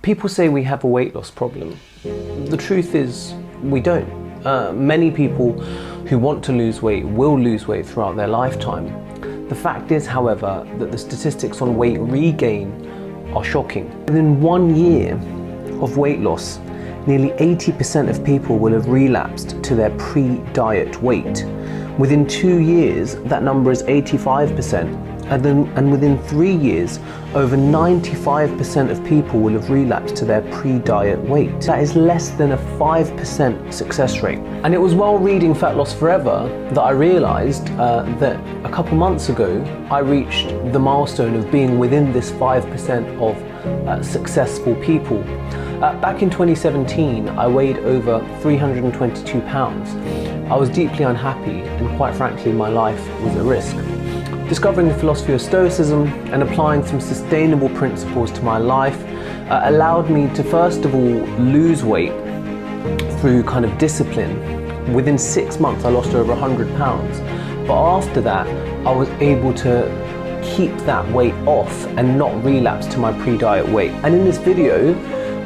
People say we have a weight loss problem. The truth is, we don't. Many people who want to lose weight will lose weight throughout their lifetime. The fact is, however, that the statistics on weight regain are shocking. Within 1 year of weight loss, nearly 80% of people will have relapsed to their pre-diet weight. Within 2 years, that number is 85%. And within 3 years, over 95% of people will have relapsed to their pre-diet weight. That is less than a 5% success rate. And it was while reading Fat Loss Forever that I realized that a couple months ago, I reached the milestone of being within this 5% of successful people. Back in 2017, I weighed over 322 pounds. I was deeply unhappy, and quite frankly, my life was at risk. Discovering the philosophy of Stoicism and applying some sustainable principles to my life allowed me to first of all lose weight through kind of discipline. Within 6 months I lost over 100 pounds, but after that I was able to keep that weight off and not relapse to my pre-diet weight. And in this video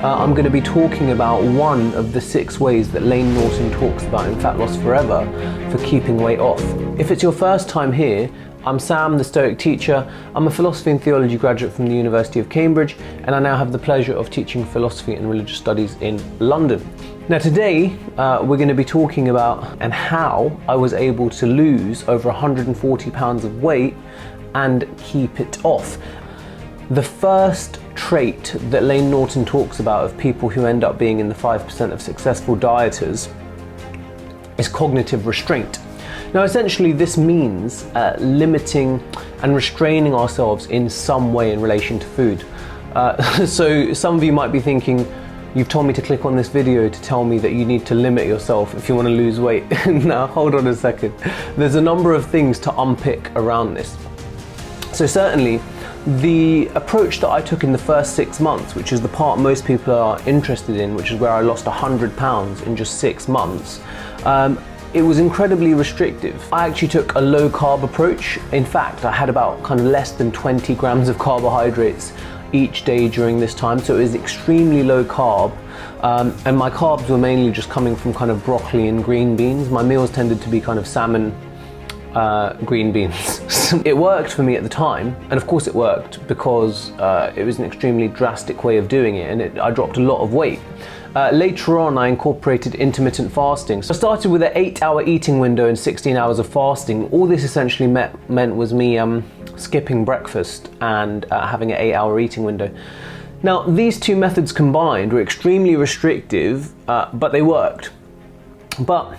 I'm going to be talking about one of the 6 ways that Layne Norton talks about in Fat Loss Forever for keeping weight off. If it's your first time here, I'm Sam, the Stoic teacher. I'm a philosophy and theology graduate from the University of Cambridge, and I now have the pleasure of teaching philosophy and religious studies in London. Now today, we're going to be talking about and how I was able to lose over 140 pounds of weight and keep it off. The first trait that Layne Norton talks about of people who end up being in the 5% of successful dieters is cognitive restraint. Now essentially this means limiting and restraining ourselves in some way in relation to food. So some of you might be thinking, you've told me to click on this video to tell me that you need to limit yourself if you want to lose weight. Now hold on a second. There's a number of things to unpick around this. So certainly the approach that I took in the first 6 months, which is the part most people are interested in, which is where I lost 100 pounds in just 6 months, it was incredibly restrictive. I actually took a low carb approach. In fact, I had about kind of less than 20 grams of carbohydrates each day during this time, so it was extremely low carb. And my carbs were mainly just coming from kind of broccoli and green beans. My meals tended to be kind of salmon, green beans. It worked for me at the time, and of course it worked because it was an extremely drastic way of doing it, and I dropped a lot of weight. Later on I incorporated intermittent fasting. So I started with an 8-hour eating window and 16 hours of fasting. All this essentially meant was me skipping breakfast and having an 8-hour eating window. Now these two methods combined were extremely restrictive, but they worked. But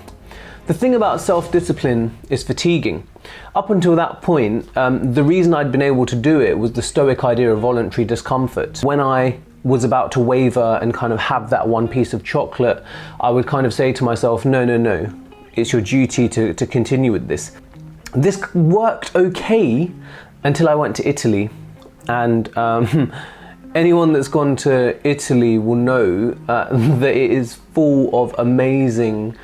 the thing about self-discipline is fatiguing. Up until that point, the reason I'd been able to do it was the Stoic idea of voluntary discomfort. When I was about to waver and kind of have that one piece of chocolate, I would kind of say to myself, no, it's your duty to continue with this. This worked okay until I went to Italy, and anyone that's gone to Italy will know that it is full of amazing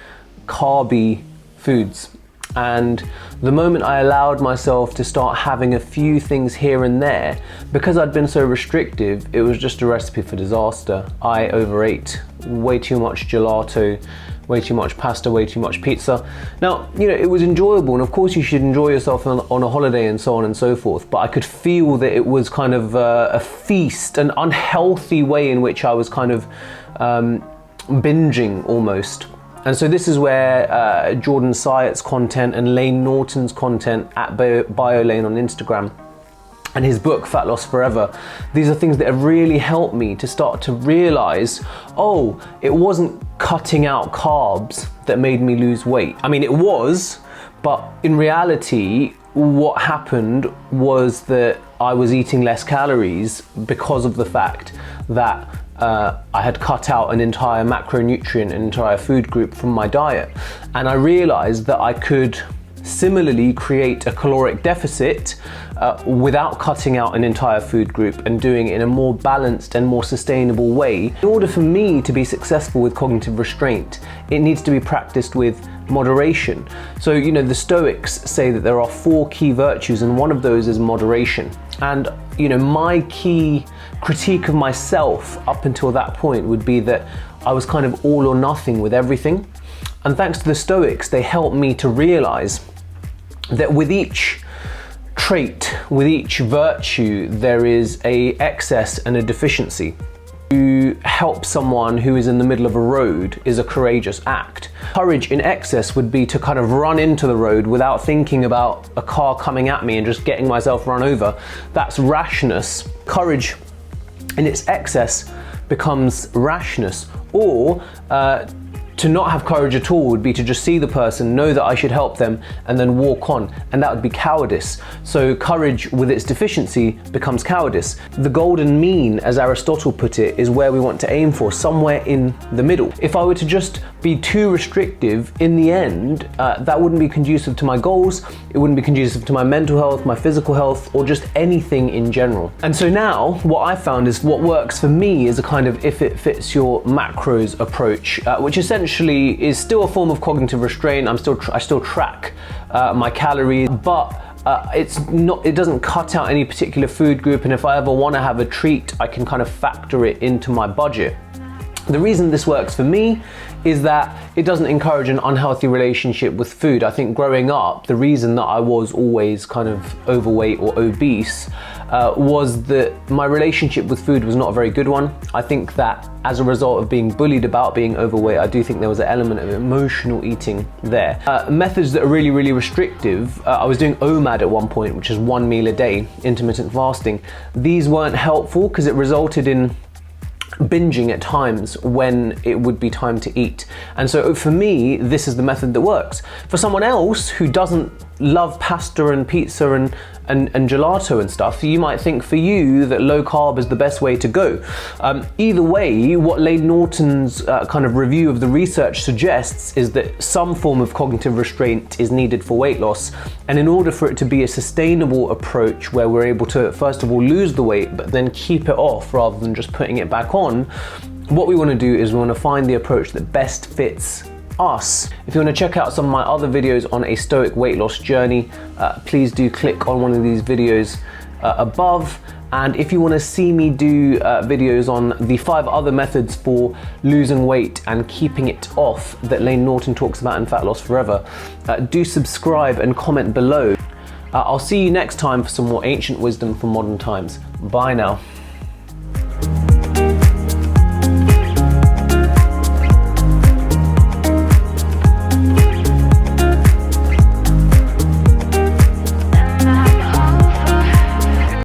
carby foods. And the moment I allowed myself to start having a few things here and there, because I'd been so restrictive, it was just a recipe for disaster. I overate way too much gelato, way too much pasta, way too much pizza. Now, you know, it was enjoyable, and of course you should enjoy yourself on a holiday and so on and so forth, but I could feel that it was kind of a feast, an unhealthy way in which I was kind of binging almost. And so this is where Jordan Syatt's content and Layne Norton's content at BioLayne on Instagram and his book Fat Loss Forever, these are things that have really helped me to start to realize, oh, it wasn't cutting out carbs that made me lose weight. I mean, it was, but in reality, what happened was that I was eating less calories because of the fact that I had cut out an entire macronutrient, an entire food group from my diet. And I realized that I could similarly create a caloric deficit without cutting out an entire food group and doing it in a more balanced and more sustainable way. In order for me to be successful with cognitive restraint, it needs to be practiced with moderation. So, you know, the Stoics say that there are 4 key virtues, and one of those is moderation. And, you know, my key critique of myself up until that point would be that I was kind of all or nothing with everything. And thanks to the Stoics, they helped me to realize that with each trait, with each virtue, there is an excess and a deficiency. To help someone who is in the middle of a road is a courageous act. Courage in excess would be to kind of run into the road without thinking about a car coming at me and just getting myself run over. That's rashness. Courage in its excess becomes rashness. Or to not have courage at all would be to just see the person, know that I should help them, and then walk on, and that would be cowardice. So courage with its deficiency becomes cowardice. The golden mean, as Aristotle put it, is where we want to aim for, somewhere in the middle. If I were to just be too restrictive, in the end, that wouldn't be conducive to my goals, it wouldn't be conducive to my mental health, my physical health, or just anything in general. And so now, what I found is what works for me is a kind of if it fits your macros approach, which essentially is still a form of cognitive restraint. I still track my calories, but it doesn't cut out any particular food group, and if I ever want to have a treat, I can kind of factor it into my budget. The reason this works for me is that it doesn't encourage an unhealthy relationship with food. I think growing up, the reason that I was always kind of overweight or obese was that my relationship with food was not a very good one. I think that as a result of being bullied about being overweight, I do think there was an element of emotional eating there. Methods that are really, really restrictive, I was doing OMAD at one point, which is 1 meal a day, intermittent fasting. These weren't helpful because it resulted in binging at times when it would be time to eat. And so for me, this is the method that works. For someone else who doesn't love pasta and pizza and gelato and stuff, you might think for you that low carb is the best way to go. Either way, what Lane Norton's kind of review of the research suggests is that some form of cognitive restraint is needed for weight loss. And in order for it to be a sustainable approach where we're able to, first of all, lose the weight, but then keep it off rather than just putting it back on, what we want to do is we want to find the approach that best fits us. If you want to check out some of my other videos on a Stoic weight loss journey, please do click on one of these videos above. And if you want to see me do videos on the 5 other methods for losing weight and keeping it off that Lane Norton talks about in Fat Loss Forever, do subscribe and comment below. I'll see you next time for some more ancient wisdom for modern times. Bye now.